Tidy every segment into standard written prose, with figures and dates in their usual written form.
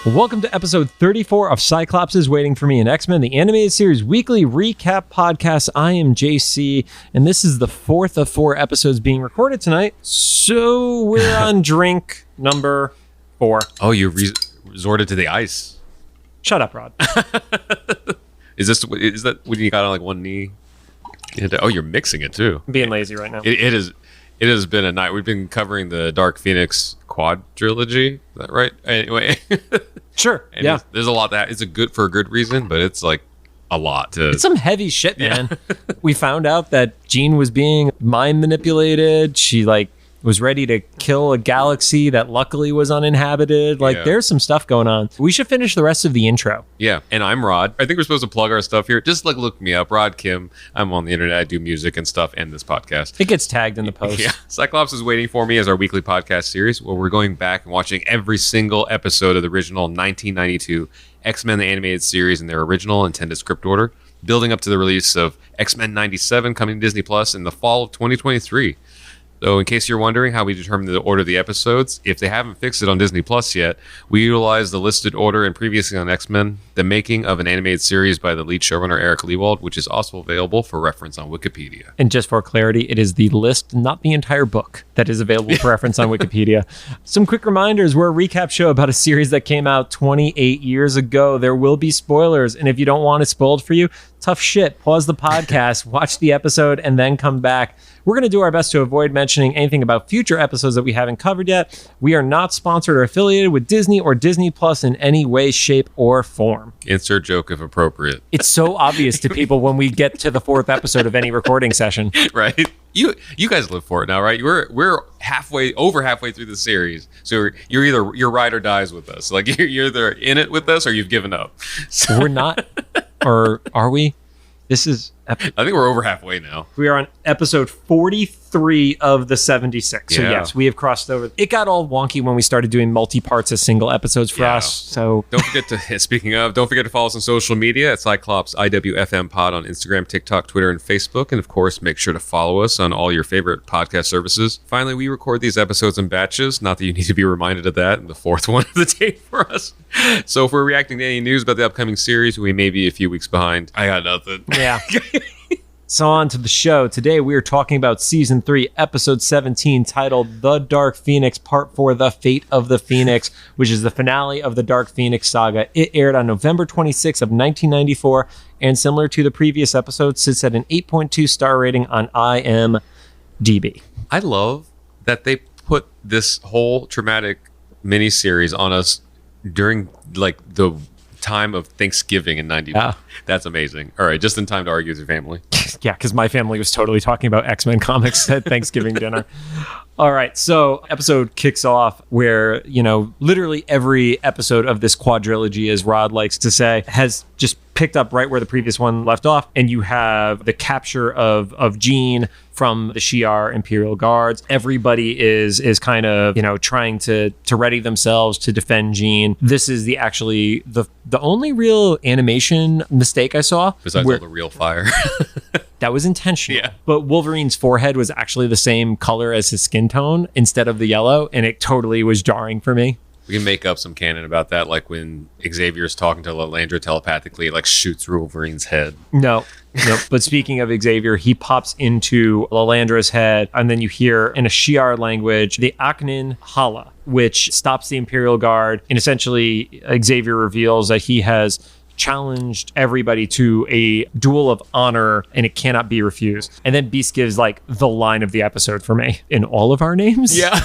Welcome to episode 34 of Cyclops is Waiting for Me, an X-Men, the animated series weekly recap podcast. I am JC, and this is the fourth of 4 episodes being recorded tonight. So we're on drink number 4. Oh, you resorted to the ice. Shut up, Rod. Is that when you got on like one knee? You're mixing it too. I'm being lazy right now. It has been a night. We've been covering the Dark Phoenix quadrilogy. Is that right? Anyway. Sure. And yeah. There's a lot that it's for a good reason, but it's like a lot to. It's some heavy shit, man. We found out that Jean was being mind manipulated. She was ready to kill a galaxy that luckily was uninhabited. There's some stuff going on. We should finish the rest of the intro. Yeah, and I'm Rod. I think we're supposed to plug our stuff here. Just look me up, Rod Kim. I'm on the internet. I do music and stuff and this podcast. It gets tagged in the post. Yeah, Cyclops is Waiting for Me as our weekly podcast series where we're going back and watching every single episode of the original 1992 X-Men the Animated Series in their original intended script order, building up to the release of X-Men 97 coming to Disney Plus in the fall of 2023. So in case you're wondering how we determine the order of the episodes, if they haven't fixed it on Disney Plus yet, we utilize the listed order and previously on X-Men, the making of an animated series by the lead showrunner Eric Lewald, which is also available for reference on Wikipedia. And just for clarity, it is the list, not the entire book, that is available for reference on Wikipedia. Some quick reminders, we're a recap show about a series that came out 28 years ago. There will be spoilers, and if you don't want it spoiled for you, tough shit. Pause the podcast, watch the episode, and then come back. We're going to do our best to avoid mentioning anything about future episodes that we haven't covered yet. We are not sponsored or affiliated with Disney or Disney Plus in any way, shape, or form. Insert joke if appropriate. It's so obvious to people when we get to the 4th episode of any recording session. Right? You guys live for it now, right? We're over halfway through the series, so you're ride or dies with us. Like you're either in it with us or you've given up. So we're not, or are we? This is. I think we're over halfway now. We are on episode 43 of the 76. So yes, we have crossed over. It got all wonky when we started doing multi-parts as single episodes for us. So don't forget to follow us on social media at Cyclops IWFM Pod on Instagram, TikTok, Twitter, and Facebook. And of course, make sure to follow us on all your favorite podcast services. Finally, we record these episodes in batches. Not that you need to be reminded of that in the 4th one of the day for us. So if we're reacting to any news about the upcoming series, we may be a few weeks behind. I got nothing. Yeah. So on to the show. Today we are talking about Season 3, Episode 17, titled The Dark Phoenix, Part 4, The Fate of the Phoenix, which is the finale of the Dark Phoenix saga. It aired on November 26 of 1994, and similar to the previous episode, sits at an 8.2 star rating on IMDb. I love that they put this whole traumatic miniseries on us during the time of Thanksgiving in 90. Yeah. That's amazing. All right, just in time to argue with your family. Yeah, because my family was totally talking about X-Men comics at Thanksgiving dinner. All right, so episode kicks off where, literally every episode of this quadrilogy, as Rod likes to say, has just picked up right where the previous one left off. And you have the capture of Jean from the Shi'ar Imperial Guards. Everybody is kind of, trying to ready themselves to defend Jean. This is the only real animation mistake I saw. Besides all the real fire. That was intentional. Yeah. But Wolverine's forehead was actually the same color as his skin tone instead of the yellow, and it totally was jarring for me. We can make up some canon about that, like when Xavier's talking to Lalandra telepathically, it shoots through Wolverine's head. No. But speaking of Xavier, he pops into Lalandra's head, and then you hear in a Shi'ar language the Aknin Hala, which stops the Imperial Guard, and essentially Xavier reveals that he has challenged everybody to a duel of honor and it cannot be refused. And then Beast gives the line of the episode for me in all of our names. Yeah.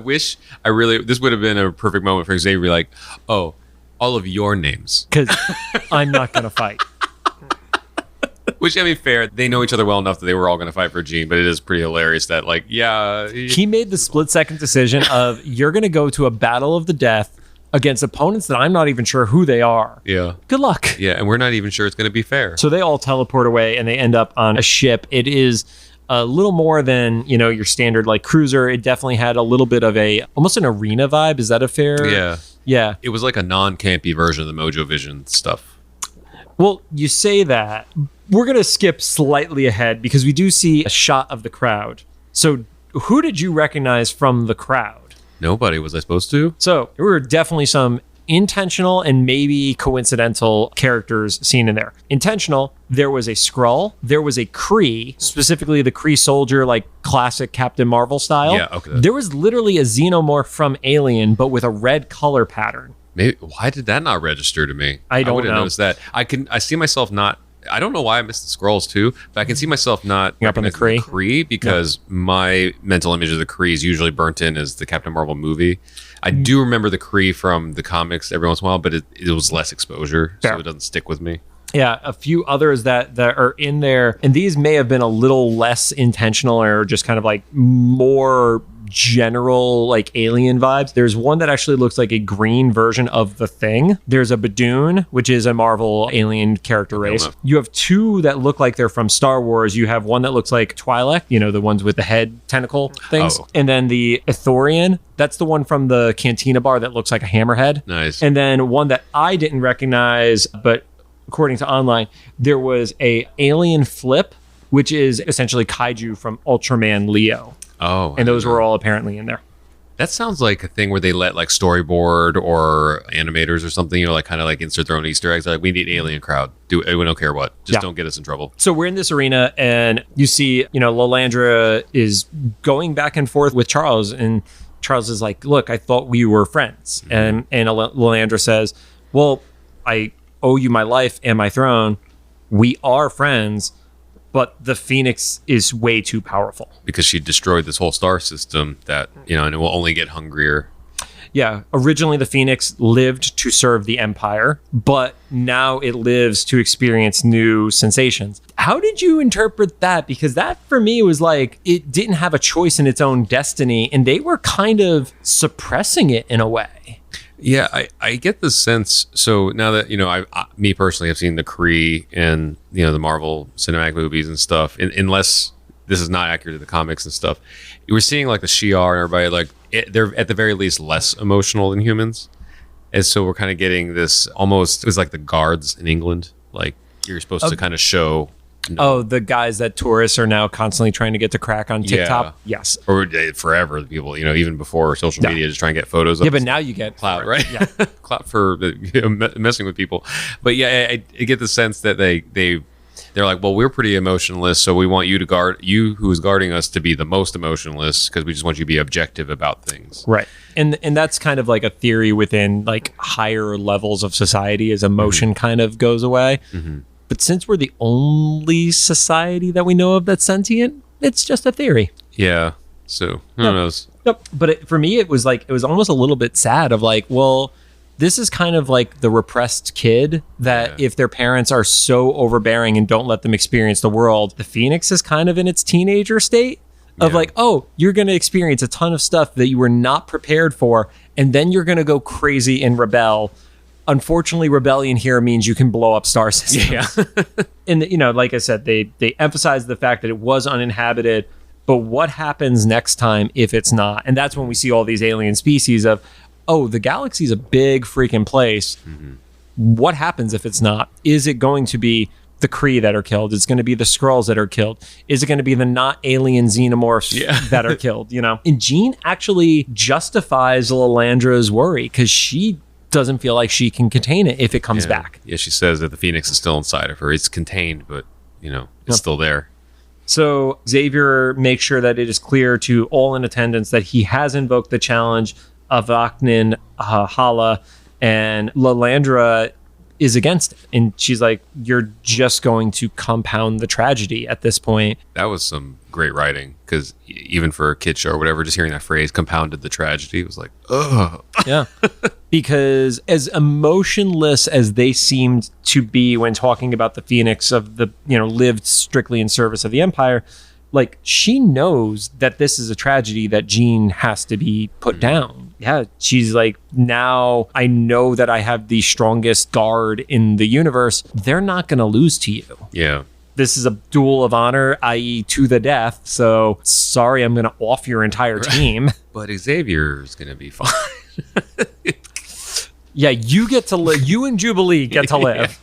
This would have been a perfect moment for Xavier to be like, oh, all of your names. Because I'm not going to fight. Which, fair. They know each other well enough that they were all going to fight for Jean, but it is pretty hilarious that, He made the split-second decision of, you're going to go to a battle of the death against opponents that I'm not even sure who they are. Yeah. Good luck. Yeah, and we're not even sure it's going to be fair. So they all teleport away and they end up on a ship. It is a little more than, your standard cruiser. It definitely had a little bit of almost an arena vibe. Is that a fair? Yeah. Yeah. It was like a non-campy version of the Mojo Vision stuff. Well, you say that. We're going to skip slightly ahead because we do see a shot of the crowd. So who did you recognize from the crowd? Nobody. Was I supposed to? So there were definitely some intentional and maybe coincidental characters seen in there. Intentional, there was a Skrull, there was a Kree, specifically the Kree soldier, like classic Captain Marvel style. Yeah, okay. There was literally a xenomorph from Alien, but with a red color pattern. Maybe why did that not register to me? I don't would have know. noticed that. I see myself not. I don't know why I missed the Skrulls too, but I can see myself not Up in the Kree because my mental image of the Kree is usually burnt in as the Captain Marvel movie. I do remember the Kree from the comics every once in a while, but it was less exposure, so it doesn't stick with me. Yeah, a few others that are in there, and these may have been a little less intentional or just kind of like more general like alien vibes. There's one that actually looks like a green version of the Thing. There's a Badoon, which is a Marvel alien character race. You have two that look like they're from Star Wars. You have one that looks like Twi'lek, the ones with the head tentacle things. Oh. And then the Ithorian, that's the one from the Cantina bar that looks like a hammerhead. Nice. And then one that I didn't recognize, but according to online, there was a alien Flip, which is essentially kaiju from Ultraman Leo. Oh. And those were all apparently in there. That sounds like a thing where they let like storyboard or animators or something, like kind of like insert their own Easter eggs. Like, we need alien crowd. We don't care what. Just don't get us in trouble. So we're in this arena and you see, Lalandra is going back and forth with Charles, and Charles is like, look, I thought we were friends. Mm-hmm. And Lalandra says, well, I owe you my life and my throne. We are friends, but the Phoenix is way too powerful. Because she destroyed this whole star system that, and it will only get hungrier. Yeah. Originally, the Phoenix lived to serve the Empire, but now it lives to experience new sensations. How did you interpret that? Because that, for me, was like, it didn't have a choice in its own destiny, and they were kind of suppressing it in a way. Yeah, I get the sense. So now that, me personally have seen the Kree and, the Marvel cinematic movies and stuff, unless this is not accurate to the comics and stuff, we're seeing like the shi'ar and everybody, like, they're at the very least less emotional than humans. And so we're kind of getting this almost, it was like the guards in England. Like, you're supposed to kind of show. Oh, the guys that tourists are now constantly trying to get to crack on TikTok? Yeah. Yes. Or forever, people, even before social media, just trying to get photos of. Yeah, but now you get clout, right? Yeah. Clout for messing with people. But yeah, I get the sense that they're like, well, we're pretty emotionless, so we want you to guard, you who is guarding us, to be the most emotionless, because we just want you to be objective about things. Right. And that's kind of like a theory within like higher levels of society, as emotion kind of goes away. Mm-hmm. But since we're the only society that we know of that's sentient, it's just a theory. Yeah. So who knows? Yep. But for me, it was almost a little bit sad of like, well, this is kind of like the repressed kid that if their parents are so overbearing and don't let them experience the world, the Phoenix is kind of in its teenager state of like, oh, you're going to experience a ton of stuff that you were not prepared for. And then you're going to go crazy and rebel. Unfortunately, rebellion here means you can blow up star systems. Yeah. And, like I said, they emphasized the fact that it was uninhabited, but what happens next time if it's not? And that's when we see all these alien species of, oh, the galaxy's a big freaking place. Mm-hmm. What happens if it's not? Is it going to be the Kree that are killed? Is it going to be the Skrulls that are killed? Is it going to be the not alien xenomorphs that are killed? And Jean actually justifies Lalandra's worry because she doesn't feel like she can contain it if it comes back. Yeah, she says that the Phoenix is still inside of her. It's contained, but, it's still there. So Xavier makes sure that it is clear to all in attendance that he has invoked the challenge of Aknin Hala, and Lalandra is against it. And she's like, you're just going to compound the tragedy at this point. That was some great writing, because even for a kid show or whatever, just hearing that phrase, compounded the tragedy, was like, ugh. Yeah. Because as emotionless as they seemed to be when talking about the Phoenix of the, lived strictly in service of the Empire, like, she knows that this is a tragedy that Jean has to be put down. Yeah, she's like, now I know that I have the strongest guard in the universe. They're not going to lose to you. Yeah. This is a duel of honor, i.e. to the death. So sorry, I'm going to off your entire team. But Xavier's going to be fine. Yeah, you get to live. You and Jubilee get to live.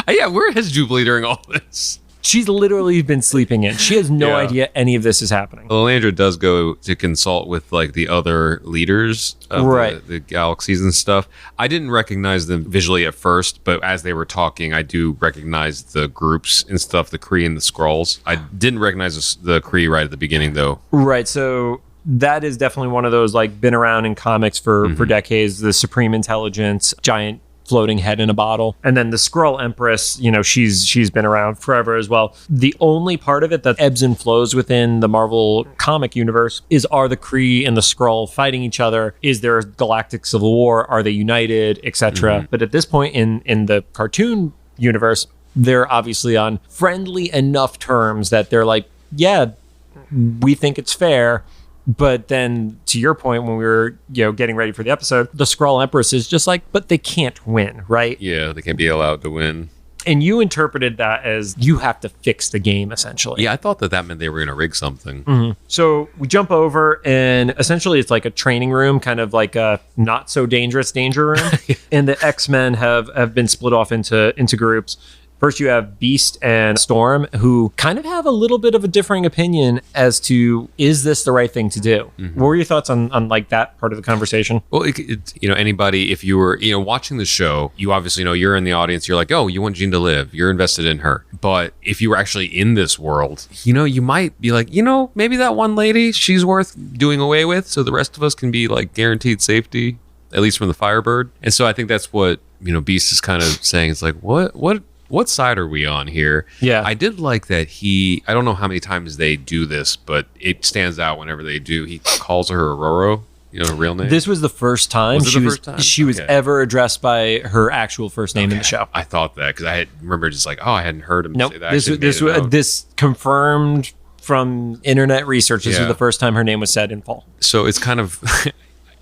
Yeah, where is Jubilee during all this? She's literally been sleeping in. She has no Yeah. idea any of this is happening. Lilandra does go to consult with like the other leaders of Right. the galaxies and stuff. I didn't recognize them visually at first, but as they were talking, I do recognize the groups and stuff, the Kree and the Skrulls. I didn't recognize the Kree right at the beginning, though. Right. So that is definitely one of those like been around in comics for decades. The Supreme Intelligence, giant floating head in a bottle. And then the Skrull Empress, she's been around forever as well. The only part of it that ebbs and flows within the Marvel comic universe are the Kree and the Skrull fighting each other? Is there a galactic civil war? Are they united, etc.? But at this point in the cartoon universe, they're obviously on friendly enough terms that they're like, yeah, we think it's fair. But then, to your point, when we were, getting ready for the episode, the Skrull Empress is just like, but they can't win, right? Yeah, they can't be allowed to win. And you interpreted that as you have to fix the game, essentially. Yeah, I thought that meant they were going to rig something. So we jump over, and essentially it's like a training room, kind of like a not so dangerous danger room. And the X-Men have been split off into groups. First, you have Beast and Storm, who kind of have a little bit of a differing opinion as to, is this the right thing to do? What were your thoughts on like that part of the conversation? Well, anybody, if you were, watching the show, you obviously know you're in the audience. You're like, oh, you want Jean to live. You're invested in her. But if you were actually in this world, you might be like, maybe that one lady, she's worth doing away with. So the rest of us can be like guaranteed safety, at least from the Firebird. And so I think that's what, Beast is kind of saying. It's like, what side are we on here? Yeah. I did like that I don't know how many times they do this, but it stands out whenever they do. He calls her Aurora, her real name. This was the first time she was ever addressed by her actual first name in the show. I thought that because I remember just like, I hadn't heard him say that. This confirmed from internet research. This was the first time her name was said in full. So it's kind of...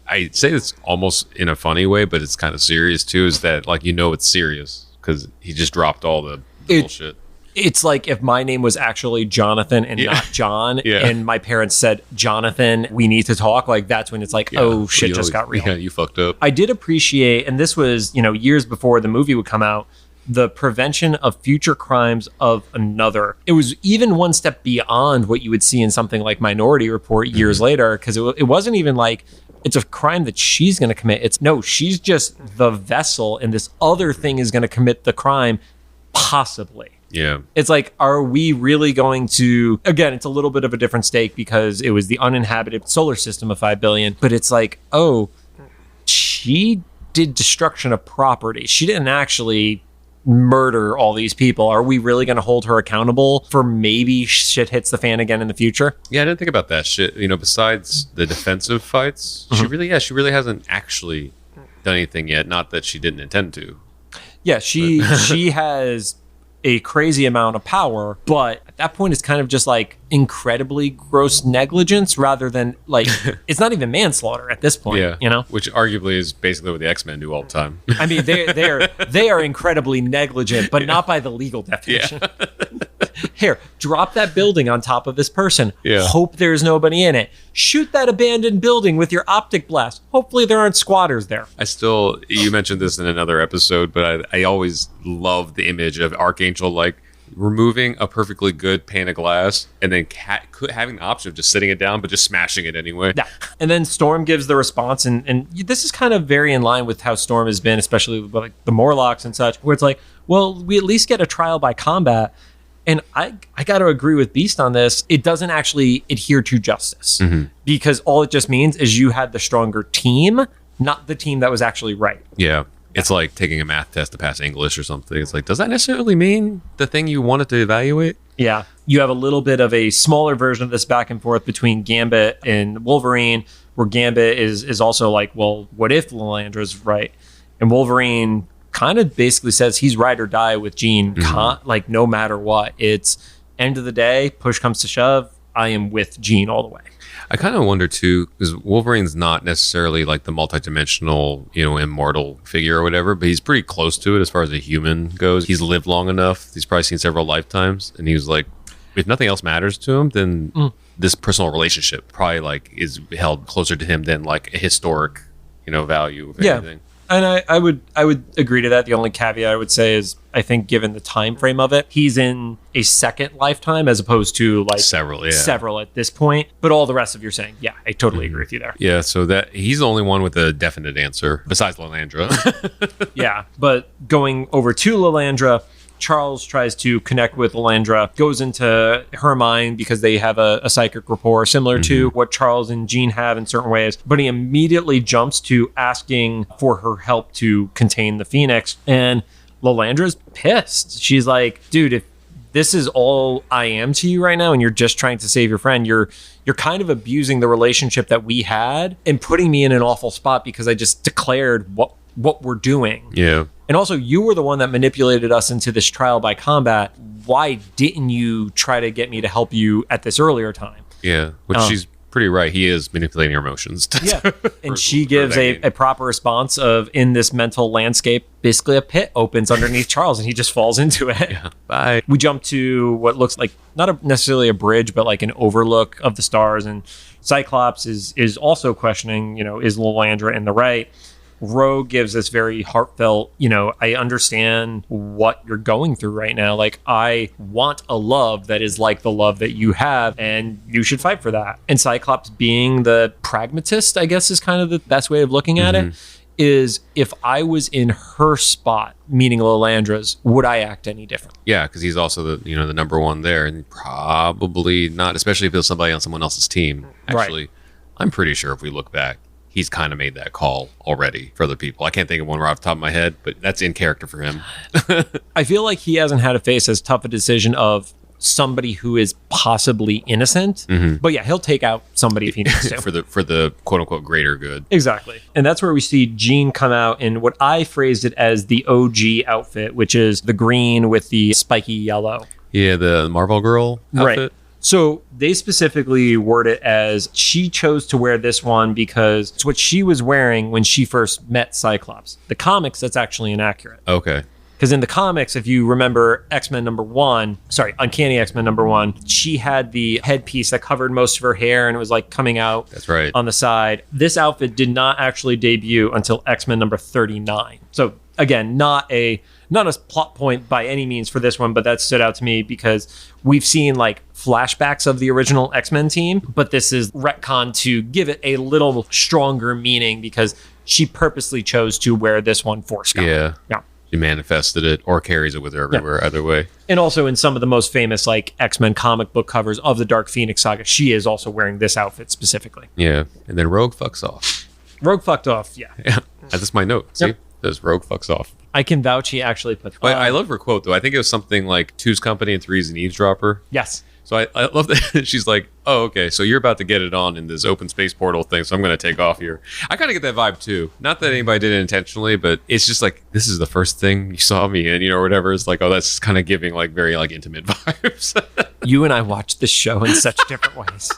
I say this almost in a funny way, but it's kind of serious too, is that like, it's serious. Because he just dropped all the bullshit. It's like if my name was actually Jonathan and not John, and my parents said, Jonathan, we need to talk. Like, that's when it's like, oh, shit just got real. Yeah, you fucked up. I did appreciate, and this was, years before the movie would come out, the prevention of future crimes of another. It was even one step beyond what you would see in something like Minority Report years later, because it wasn't even like, it's a crime that she's going to commit. She's just the vessel, and this other thing is going to commit the crime, possibly. Yeah. It's like, are we really going to... Again, it's a little bit of a different stake because it was the uninhabited solar system of 5 billion. But it's like, oh, she did destruction of property. She didn't actually murder all these people. Are we really going to hold her accountable for maybe shit hits the fan again in the future? Yeah, I didn't think about that shit. Besides the defensive fights, she really hasn't actually done anything yet. Not that she didn't intend to. Yeah, she has a crazy amount of power, but at that point it's kind of just like incredibly gross negligence rather than like it's not even manslaughter at this point. Which arguably is basically what the X-Men do all the time. I mean, they are incredibly negligent, but not by the legal definition. Here, drop that building on top of this person. Hope there's nobody in it. Shoot that abandoned building with your optic blast. Hopefully there aren't squatters there. You mentioned this in another episode, but I always love the image of Archangel like removing a perfectly good pane of glass and then having the option of just sitting it down, but just smashing it anyway. Yeah. And then Storm gives the response, and this is kind of very in line with how Storm has been, especially with like the Morlocks and such, where it's like, well, we at least get a trial by combat. And I got to agree with Beast on this. It doesn't actually adhere to justice because all it just means is you had the stronger team, not the team that was actually right. Yeah. It's like taking a math test to pass English or something. It's like, does that necessarily mean the thing you wanted to evaluate? Yeah. You have a little bit of a smaller version of this back and forth between Gambit and Wolverine, where Gambit is also like, well, what if Lilandra's right? And Wolverine kind of basically says he's ride or die with Jean, like no matter what. It's end of the day, push comes to shove, I am with Jean all the way. I kind of wonder too, because Wolverine's not necessarily like the multidimensional, immortal figure or whatever, but he's pretty close to it as far as a human goes. He's lived long enough. He's probably seen several lifetimes, and he was like, if nothing else matters to him, then this personal relationship probably like is held closer to him than like a historic, value of anything. And I would agree to that. The only caveat I would say is, I think given the time frame of it, he's in a second lifetime as opposed to like several at this point. But all the rest of you're saying, yeah, I totally agree with you there. Yeah, so that he's the only one with a definite answer besides Lalandra. Yeah, but going over to Lalandra, Charles tries to connect with Lalandra, goes into her mind because they have a psychic rapport similar to what Charles and Jean have in certain ways. But he immediately jumps to asking for her help to contain the Phoenix. And Lalandra's pissed. She's like, dude, if this is all I am to you right now and you're just trying to save your friend, you're kind of abusing the relationship that we had and putting me in an awful spot because I just declared what we're doing. Yeah. And also, you were the one that manipulated us into this trial by combat. Why didn't you try to get me to help you at this earlier time? Yeah, which she's pretty right. He is manipulating her emotions. Yeah, and she gives a proper response of, in this mental landscape, basically a pit opens underneath Charles and he just falls into it. Yeah. Bye. We jump to what looks like not necessarily a bridge, but like an overlook of the stars. And Cyclops is also questioning, is Lalandra in the right? Rogue gives this very heartfelt, I understand what you're going through right now. Like, I want a love that is like the love that you have, and you should fight for that. And Cyclops, being the pragmatist, I guess is kind of the best way of looking at it, is if I was in her spot, meaning Lalandra's, would I act any different? Yeah, because he's also the number one there, and probably not, especially if it was somebody on someone else's team. Actually, right. I'm pretty sure if we look back, he's kind of made that call already for other people. I can't think of one right off the top of my head, but that's in character for him. I feel like he hasn't had to face as tough a decision of somebody who is possibly innocent. But yeah, he'll take out somebody if he needs to. for the quote unquote greater good. Exactly. And that's where we see Jean come out in what I phrased it as the OG outfit, which is the green with the spiky yellow. Yeah, the Marvel Girl outfit. Right. So they specifically word it as she chose to wear this one because it's what she was wearing when she first met Cyclops. The comics, that's actually inaccurate. Okay. Because in the comics, if you remember Uncanny X-Men #1, she had the headpiece that covered most of her hair and it was like coming out that's right. on the side. This outfit did not actually debut until X-Men #39. So again, not a plot point by any means for this one, but that stood out to me because we've seen like flashbacks of the original X-Men team, but this is retcon to give it a little stronger meaning because she purposely chose to wear this one for Scott. Yeah. She manifested it or carries it with her everywhere, either way. And also in some of the most famous like X-Men comic book covers of the Dark Phoenix saga, she is also wearing this outfit specifically. Yeah. And then Rogue fucks off. Rogue fucked off, yeah. That's my note. See? This Rogue fucks off. I can vouch he actually put... I love her quote, though. I think it was something like, 2's company and 3's an eavesdropper. Yes. So I love that. She's like, oh, okay, so you're about to get it on in this open space portal thing, so I'm going to take off here. I kind of get that vibe, too. Not that anybody did it intentionally, but it's just like, this is the first thing you saw me in, or whatever. It's like, oh, that's kind of giving, like, very, like, intimate vibes. You and I watched this show in such different ways.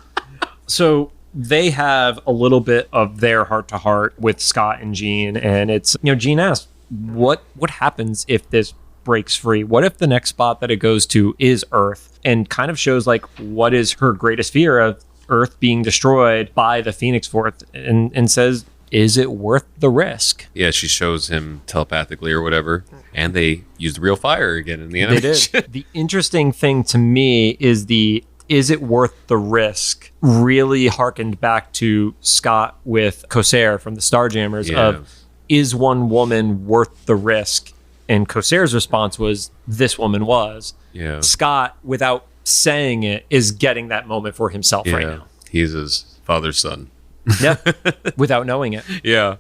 So... they have a little bit of their heart-to-heart with Scott and Jean, and it's, Jean asked, what happens if this breaks free? What if the next spot that it goes to is Earth? And kind of shows, like, what is her greatest fear of Earth being destroyed by the Phoenix Force, and says, is it worth the risk? Yeah, she shows him telepathically or whatever, and they used real fire again in the animation. They did. The interesting thing to me is it worth the risk really harkened back to Scott with Corsair from the Starjammers of, is one woman worth the risk? And Corsair's response was, this woman was. Yeah. Scott, without saying it, is getting that moment for himself right now. He's his father's son. Yeah, without knowing it. Yeah.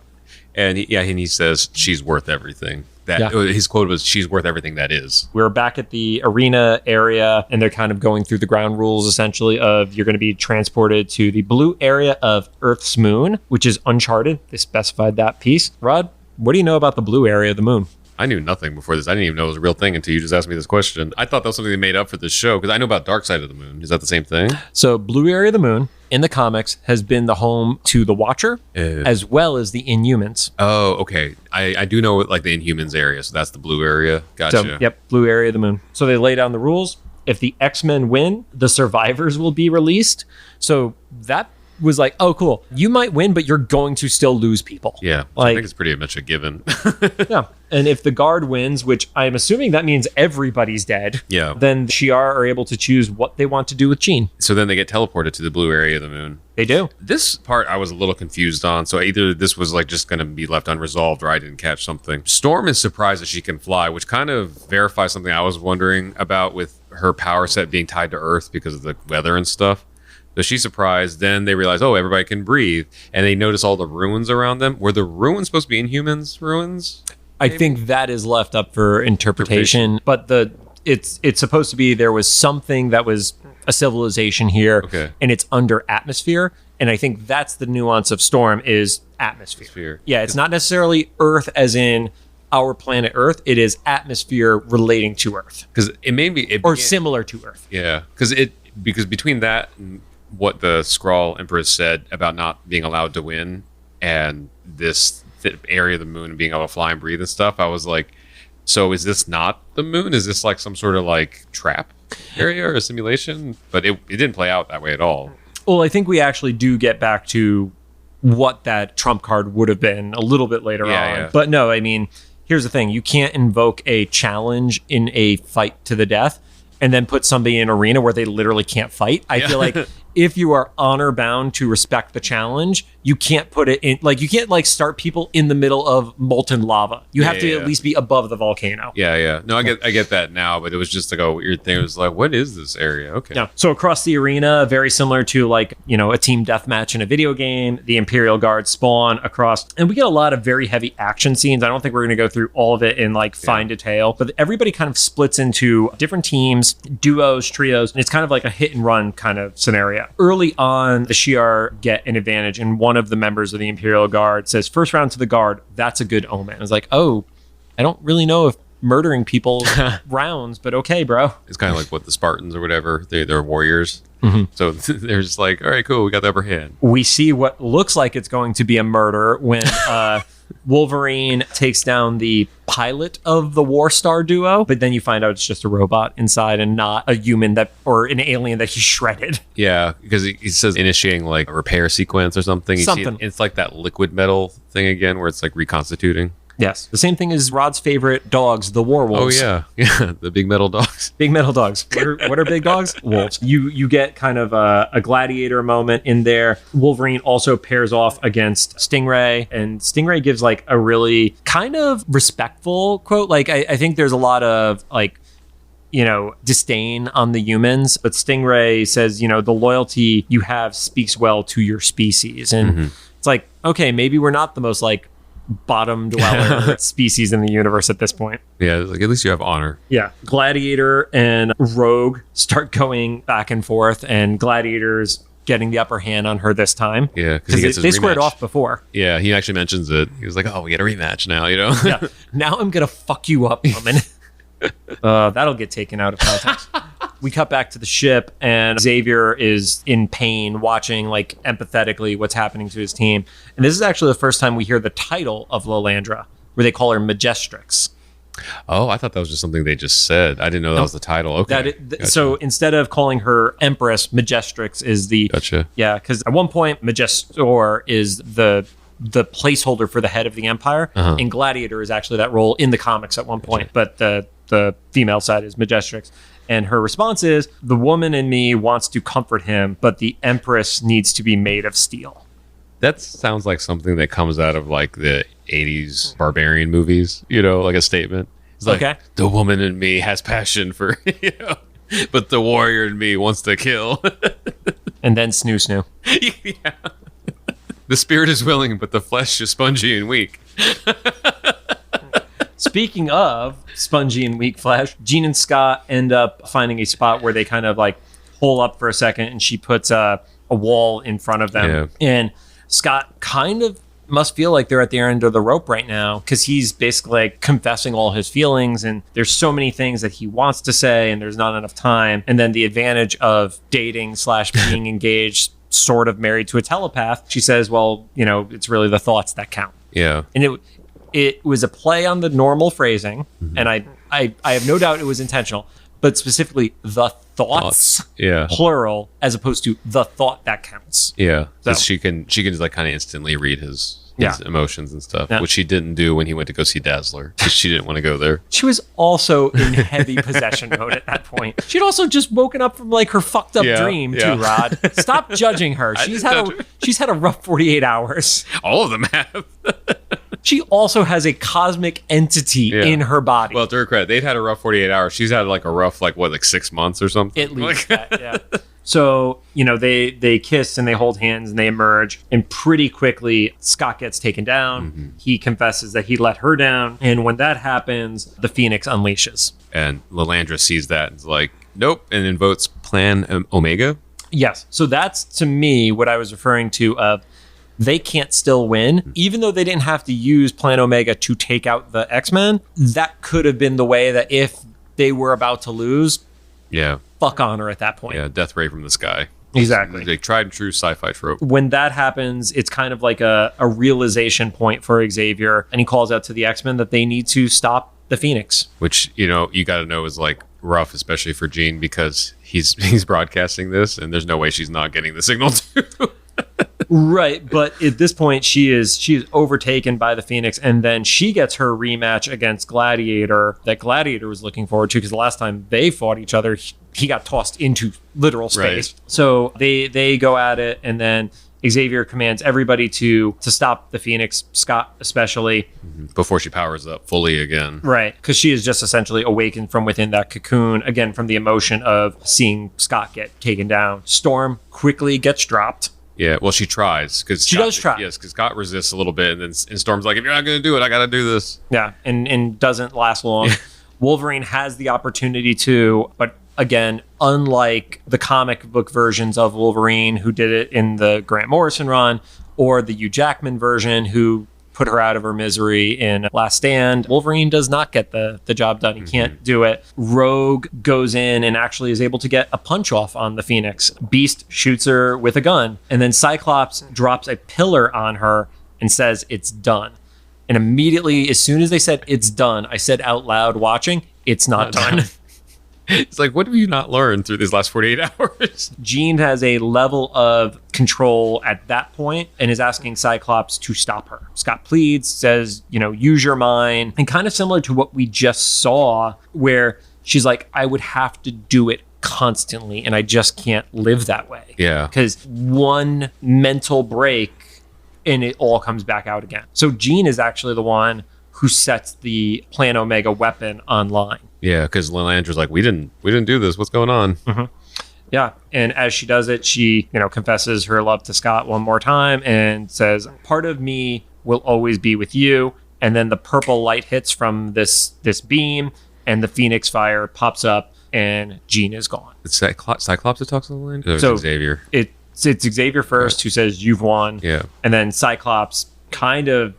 And he says, she's worth everything. His quote was, she's worth everything that is. We're back at the arena area, and they're kind of going through the ground rules, essentially, of you're going to be transported to the blue area of Earth's moon, which is uncharted. They specified that piece. Rod, what do you know about the blue area of the moon? I knew nothing before this. I didn't even know it was a real thing until you just asked me this question. I thought that was something they made up for this show, because I know about Dark Side of the Moon. Is that the same thing? So blue area of the moon in the comics has been the home to the Watcher as well as the Inhumans. Oh, okay. I do know like the Inhumans area, so that's the blue area. Gotcha. So, yep, blue area of the moon. So they lay down the rules. If the X-Men win, the survivors will be released. So that was like, oh, cool. You might win, but you're going to still lose people. Yeah. I think it's pretty much a given. Yeah. And if the guard wins, which I'm assuming that means everybody's dead, then the shi'ar are able to choose what they want to do with Jean. So then they get teleported to the blue area of the moon. They do. This part I was a little confused on. So either this was like just going to be left unresolved or I didn't catch something. Storm is surprised that she can fly, which kind of verifies something I was wondering about with her power set being tied to Earth because of the weather and stuff. So she's surprised. Then they realize, oh, everybody can breathe. And they notice all the ruins around them. Were the ruins supposed to be Inhumans ruins? Maybe? I think that is left up for interpretation. But it's supposed to be there was something that was a civilization here. Okay. And it's under atmosphere. And I think that's the nuance of Storm is atmosphere. Yeah, it's not necessarily Earth as in our planet Earth. It is atmosphere relating to Earth. Because it made me... Or similar to Earth. Yeah. Because between that and what the Skrull Empress said about not being allowed to win and this area of the moon being able to fly and breathe and stuff, I was like, so is this not the moon? Is this like some sort of like trap area or a simulation? But it didn't play out that way at all. Well, I think we actually do get back to what that trump card would have been a little bit later on. Yeah. But no, I mean, here's the thing. You can't invoke a challenge in a fight to the death and then put somebody in an arena where they literally can't fight. I feel like if you are honor bound to respect the challenge, you can't put it in, like, you can't like start people in the middle of molten lava. You have to at least be above the volcano. Yeah. No, I get that now, but it was just like a weird thing. It was like, what is this area? Okay. Yeah. So across the arena, very similar to like, you know, a team deathmatch in a video game, the Imperial Guard spawn across, and we get a lot of very heavy action scenes. I don't think we're going to go through all of it in like fine detail, but everybody kind of splits into different teams, duos, trios, and it's kind of like a hit and run kind of scenario. Early on, the shi'ar get an advantage, and one of the members of the Imperial Guard says, first round to the guard, that's a good omen. I was like, oh, I don't really know if murdering people rounds, but okay, bro. It's kind of like what the Spartans or whatever, they're warriors. So they're just like, all right, cool, we got the upper hand. We see what looks like it's going to be a murder when Wolverine takes down the pilot of the War Star duo, but then you find out it's just a robot inside and not a human or an alien that he shredded. Yeah, because he says initiating like a repair sequence or something. It's like that liquid metal thing again where it's like reconstituting. Yes. The same thing as Rod's favorite dogs, the werewolves. Oh, yeah. The big metal dogs. Big metal dogs. What are big dogs? Wolves. You get kind of a gladiator moment in there. Wolverine also pairs off against Stingray, and Stingray gives like a really kind of respectful quote. Like, I think there's a lot of like, you know, disdain on the humans, but Stingray says, you know, the loyalty you have speaks well to your species. And it's like, okay, maybe we're not the most like bottom dweller species in the universe at this point. Yeah, like at least you have honor. Yeah. Gladiator and Rogue start going back and forth, and Gladiator's getting the upper hand on her this time. Yeah, because they squared off before. Yeah, he actually mentions it. He was like, oh, we get a rematch now, you know? Yeah. Now I'm going to fuck you up, woman. That'll get taken out of context. We cut back to the ship, and Xavier is in pain, watching like empathetically what's happening to his team. And this is actually the first time we hear the title of Lilandra, where they call her Majestrix. Oh, I thought that was just something they just said. I didn't know that was the title. Okay. Gotcha. So instead of calling her Empress, Majestrix is the... Gotcha. Yeah, because at one point, Majestor is the placeholder for the head of the Empire, and Gladiator is actually that role in the comics at one point, but the female side is Majestrix. And her response is, the woman in me wants to comfort him, but the Empress needs to be made of steel. That sounds like something that comes out of like the 80s barbarian movies, you know, like a statement. It's like, the woman in me has passion for, you know, but the warrior in me wants to kill. And then snoo. Yeah. The spirit is willing, but the flesh is spongy and weak. Speaking of spongy and weak flesh, Jean and Scott end up finding a spot where they kind of like hole up for a second, and she puts a wall in front of them. Yeah. And Scott kind of must feel like they're at the end of the rope right now, because he's basically like confessing all his feelings, and there's so many things that he wants to say, and there's not enough time. And then the advantage of dating / being engaged, sort of married to a telepath, she says, well, you know, it's really the thoughts that count. Yeah. And it was a play on the normal phrasing, and I have no doubt it was intentional, but specifically the thoughts. Yeah. Plural, as opposed to the thought that counts. Yeah. So. She can just like kind of instantly read his emotions and stuff, Yeah. which she didn't do when he went to go see Dazzler because she didn't want to go there. She was also in heavy possession mode at that point. She'd also just woken up from like her fucked up dream too, Rod. Stop judging her. She's had a rough 48 hours. All of them have. She also has a cosmic entity in her body. Well, to her credit, they've had a rough 48 hours. She's had like a rough, like 6 months or something? At least that, yeah. So, they kiss and they hold hands and they emerge. And pretty quickly, Scott gets taken down. Mm-hmm. He confesses that he let her down. And when that happens, the Phoenix unleashes. And Lilandra sees that and is like, nope, and then votes Plan Omega. Yes. So that's, to me, what I was referring to of they can't still win. Even though they didn't have to use Plan Omega to take out the X-Men, that could have been the way that if they were about to lose, fuck Honor at that point. Yeah, death ray from the sky. Exactly. Like tried and true sci-fi trope. When that happens, it's kind of like a realization point for Xavier, and he calls out to the X-Men that they need to stop the Phoenix. Which, you got to know is like rough, especially for Jean, because he's broadcasting this, and there's no way she's not getting the signal too. Right, but at this point, she is overtaken by the Phoenix, and then she gets her rematch against Gladiator that Gladiator was looking forward to, because the last time they fought each other, he got tossed into literal space. Right. So they go at it, and then Xavier commands everybody to stop the Phoenix, Scott especially. Before she powers up fully again. Right, because she is just essentially awakened from within that cocoon, again, from the emotion of seeing Scott get taken down. Storm quickly gets dropped. Yeah, well, she tries. She does try. Yes, because Scott resists a little bit, and then Storm's like, if you're not going to do it, I got to do this. Yeah, and doesn't last long. Wolverine has the opportunity to, but again, unlike the comic book versions of Wolverine, who did it in the Grant Morrison run, or the Hugh Jackman version, who put her out of her misery in Last Stand, Wolverine does not get the job done. He can't do it. Rogue goes in and actually is able to get a punch off on the Phoenix. Beast shoots her with a gun, and then Cyclops drops a pillar on her and says it's done. And immediately, as soon as they said it's done, I said out loud watching, it's not done. It's like, what have you not learned through these last 48 hours? Jean has a level of control at that point and is asking Cyclops to stop her. Scott pleads, says, use your mind. And kind of similar to what we just saw, where she's like, I would have to do it constantly, and I just can't live that way. Yeah. Because one mental break and it all comes back out again. So Jean is actually the one who sets the Plan Omega weapon online. Yeah, because Lilandra's like, we didn't do this. What's going on? Mm-hmm. Yeah, and as she does it, she confesses her love to Scott one more time and says, "Part of me will always be with you." And then the purple light hits from this beam, and the Phoenix fire pops up, and Jean is gone. It's Cyclops that talks to Lilandra? So Xavier. It's Xavier first, who says you've won. Yeah, and then Cyclops kind of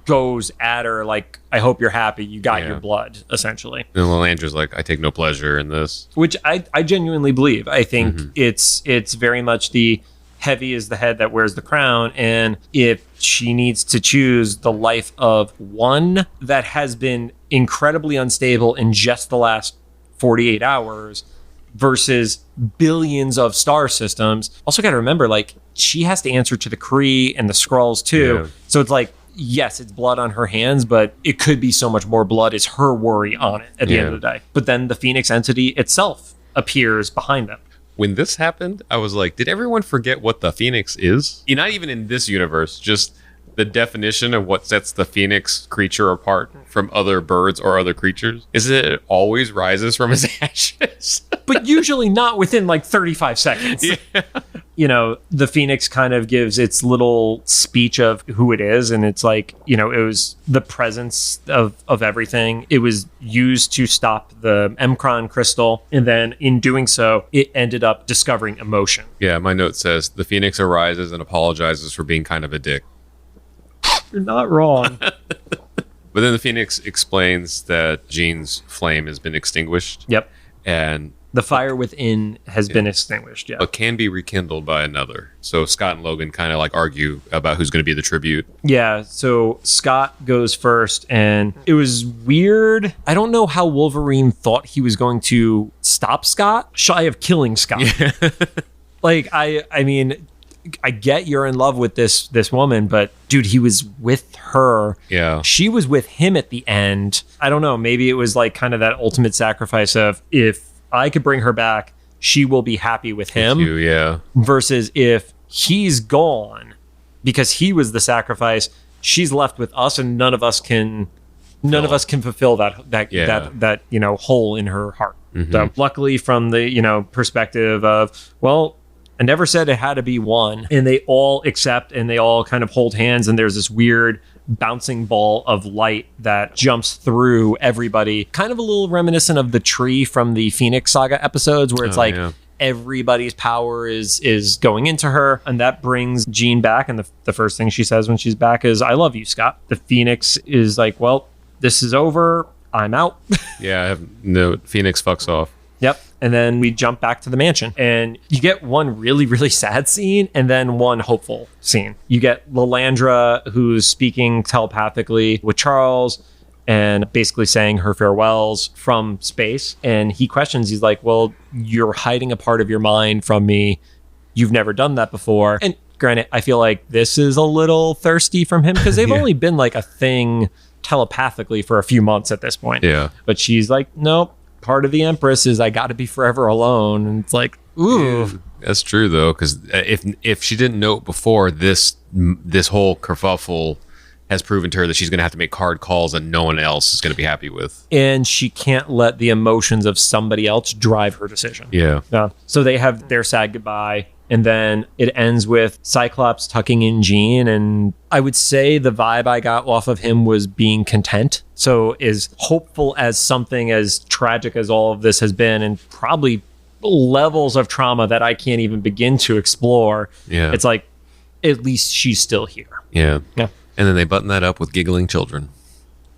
goes at her like, I hope you're happy, you got your blood, essentially. And Lilandra's like, I take no pleasure in this. Which I genuinely believe. I think it's very much the heavy is the head that wears the crown, and if she needs to choose the life of one that has been incredibly unstable in just the last 48 hours versus billions of star systems. Also got to remember, like, she has to answer to the Kree and the Skrulls too. Yeah. So it's like, yes, it's blood on her hands, but it could be so much more blood. Is her worry on it at the end of the day. But then the Phoenix entity itself appears behind them. When this happened, I was like, did everyone forget what the Phoenix is? Not even in this universe, just the definition of what sets the Phoenix creature apart from other birds or other creatures is that it always rises from its ashes. But usually not within like 35 seconds. Yeah. The Phoenix kind of gives its little speech of who it is. And it's like, it was the presence of everything. It was used to stop the M'Kron crystal. And then in doing so, it ended up discovering emotion. Yeah, my note says the Phoenix arises and apologizes for being kind of a dick. You're not wrong. But then the Phoenix explains that Jean's flame has been extinguished. Yep. And The fire within has been extinguished, yeah. But can be rekindled by another. So Scott and Logan kind of like argue about who's going to be the tribute. Yeah, so Scott goes first, and it was weird. I don't know how Wolverine thought he was going to stop Scott, shy of killing Scott. Yeah. Like, I mean, I get you're in love with this woman, but dude, he was with her. Yeah. She was with him at the end. I don't know. Maybe it was like kind of that ultimate sacrifice of, if I could bring her back, she will be happy with him. With you, yeah. Versus if he's gone because he was the sacrifice, she's left with us, and none of us can fulfill that hole in her heart. Mm-hmm. So luckily, from the perspective of, well, I never said it had to be one, and they all accept, and they all kind of hold hands, and there's this weird bouncing ball of light that jumps through everybody, kind of a little reminiscent of the tree from the Phoenix Saga episodes, where it's everybody's power is going into her, and that brings Jean back. And the first thing she says when she's back is, "I love you, Scott." The Phoenix is like, "Well, this is over. I'm out." Yeah, Phoenix fucks off. Yep. And then we jump back to the mansion, and you get one really, really sad scene and then one hopeful scene. You get Lilandra, who's speaking telepathically with Charles and basically saying her farewells from space. And he questions, he's like, "Well, you're hiding a part of your mind from me. You've never done that before." And granted, I feel like this is a little thirsty from him, because they've only been like a thing telepathically for a few months at this point. Yeah. But she's like, "Nope. Part of the Empress is I got to be forever alone." And it's like, ooh. Yeah, that's true, though, because if she didn't know it before, this whole kerfuffle has proven to her that she's going to have to make hard calls that no one else is going to be happy with. And she can't let the emotions of somebody else drive her decision. Yeah. So they have their sad goodbye. And then it ends with Cyclops tucking in Jean. And I would say the vibe I got off of him was being content. So as hopeful as something as tragic as all of this has been, and probably levels of trauma that I can't even begin to explore, it's like, at least she's still here. Yeah. And then they button that up with giggling children.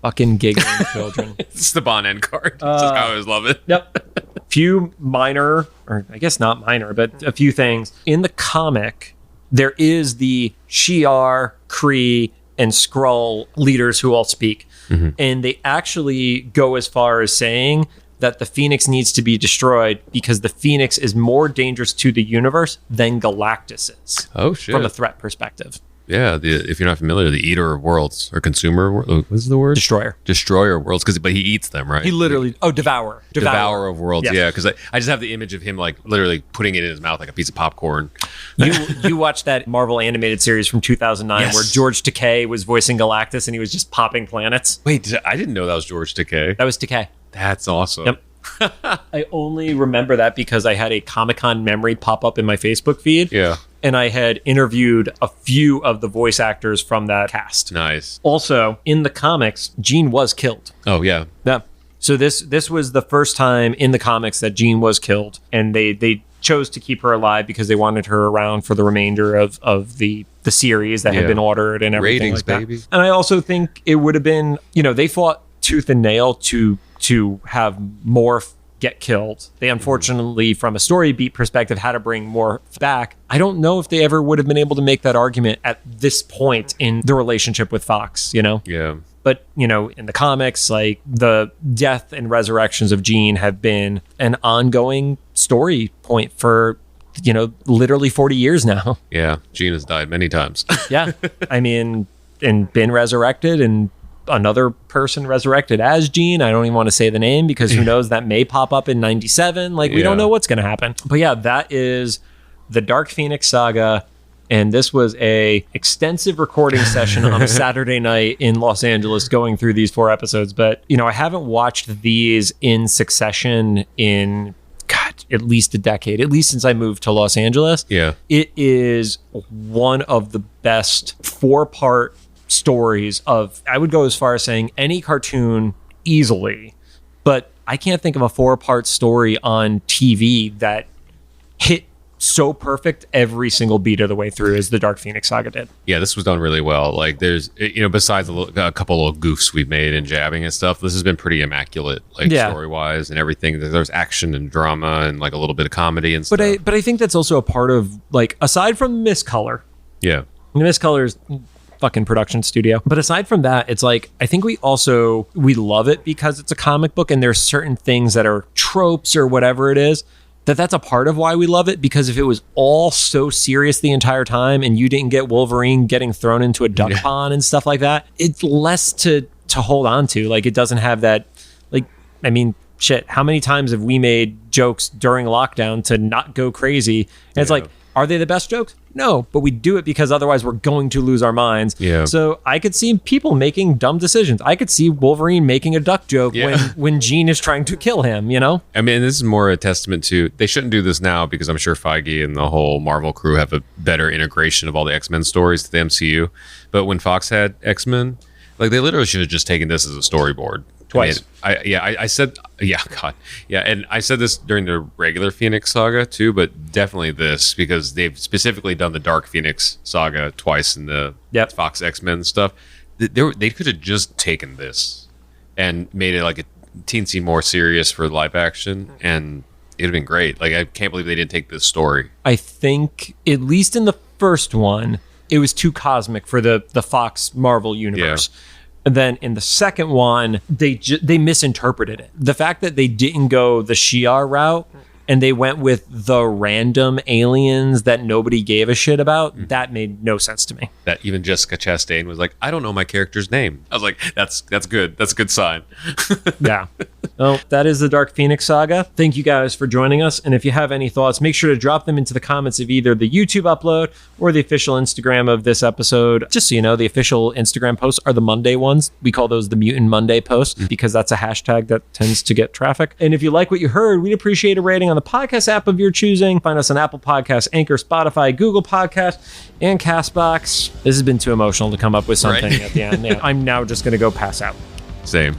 Fucking giggling children. It's the Bond end card. That's just how I always love it. Yep. Few minor, or I guess not minor, but a few things. In the comic, there is the Shi'ar, Kree, and Skrull leaders who all speak. Mm-hmm. And they actually go as far as saying that the Phoenix needs to be destroyed because the Phoenix is more dangerous to the universe than Galactus is. Oh, shit. From a threat perspective. Yeah, if you're not familiar, the eater of worlds, or consumer, what's the word? Destroyer of worlds, but he eats them, right? He literally, devourer. Devourer of worlds, yeah, because I just have the image of him like literally putting it in his mouth like a piece of popcorn. You watched that Marvel animated series from 2009 where George Takei was voicing Galactus and he was just popping planets? Wait, I didn't know that was George Takei. That was Takei. That's awesome. Yep. I only remember that because I had a Comic-Con memory pop up in my Facebook feed. Yeah. And I had interviewed a few of the voice actors from that cast. Nice. Also, in the comics, Jean was killed. Oh, yeah. Yeah. So this was the first time in the comics that Jean was killed. And they chose to keep her alive because they wanted her around for the remainder of the series that had been ordered and everything. Ratings, like that. baby. And I also think it would have been, they fought tooth and nail to have Morph get killed. They unfortunately, from a story beat perspective, had to bring Morph back. I don't know if they ever would have been able to make that argument at this point in the relationship with Fox, Yeah. But, in the comics, like, the death and resurrections of Jean have been an ongoing story point for, literally 40 years now. Yeah. Jean has died many times. Yeah. I mean, and been resurrected, and another person resurrected as Jean. I don't even want to say the name because who knows, that may pop up in 97. Like, we don't know what's going to happen. But yeah, that is the Dark Phoenix saga. And this was a extensive recording session on a Saturday night in Los Angeles going through these 4 episodes. But, I haven't watched these in succession in, at least a decade, at least since I moved to Los Angeles. Yeah. It is one of the best 4-part stories of, I would go as far as saying, any cartoon easily, but I can't think of a 4-part story on TV that hit so perfect every single beat of the way through as the Dark Phoenix Saga did. Yeah, this was done really well. Like, there's, besides a couple of goofs we've made and jabbing and stuff, this has been pretty immaculate, like story-wise and everything. There's action and drama and like a little bit of comedy and stuff. But I think that's also a part of, like, aside from Miscolor. Yeah. Miscolor's fucking production studio. But aside from that, it's like, I think we love it because it's a comic book and there's certain things that are tropes or whatever it is. That's a part of why we love it, because if it was all so serious the entire time and you didn't get Wolverine getting thrown into a duck pond and stuff like that, it's less to hold on to. Like, it doesn't have that, like, I mean, shit, how many times have we made jokes during lockdown to not go crazy? And it's like, are they the best jokes? No, but we do it because otherwise we're going to lose our minds. Yeah. So I could see people making dumb decisions. I could see Wolverine making a duck joke when Jean is trying to kill him, you know? I mean, this is more a testament to, they shouldn't do this now because I'm sure Feige and the whole Marvel crew have a better integration of all the X-Men stories to the MCU. But when Fox had X-Men, like, they literally should have just taken this as a storyboard. Twice. I said this during the regular Phoenix Saga too, but definitely this, because they've specifically done the Dark Phoenix Saga twice in the Fox X-Men stuff. They could have just taken this and made it like a teensy more serious for live action, and it'd have been great. Like, I can't believe they didn't take this story. I think, at least in the first one, it was too cosmic for the Fox Marvel universe. Yeah. And then in the second one, they misinterpreted it. The fact that they didn't go the Shi'ar route and they went with the random aliens that nobody gave a shit about, that made no sense to me. That even Jessica Chastain was like, I don't know my character's name. I was like, that's good. That's a good sign. Yeah. Well, that is the Dark Phoenix Saga. Thank you guys for joining us. And if you have any thoughts, make sure to drop them into the comments of either the YouTube upload or the official Instagram of this episode. Just so you know, the official Instagram posts are the Monday ones. We call those the Mutant Monday posts because that's a hashtag that tends to get traffic. And if you like what you heard, we'd appreciate a rating on the podcast app of your choosing. Find us on Apple Podcasts, Anchor, Spotify, Google Podcasts, and CastBox. This has been too emotional to come up with something at the end. Yeah, I'm now just going to go pass out. Same.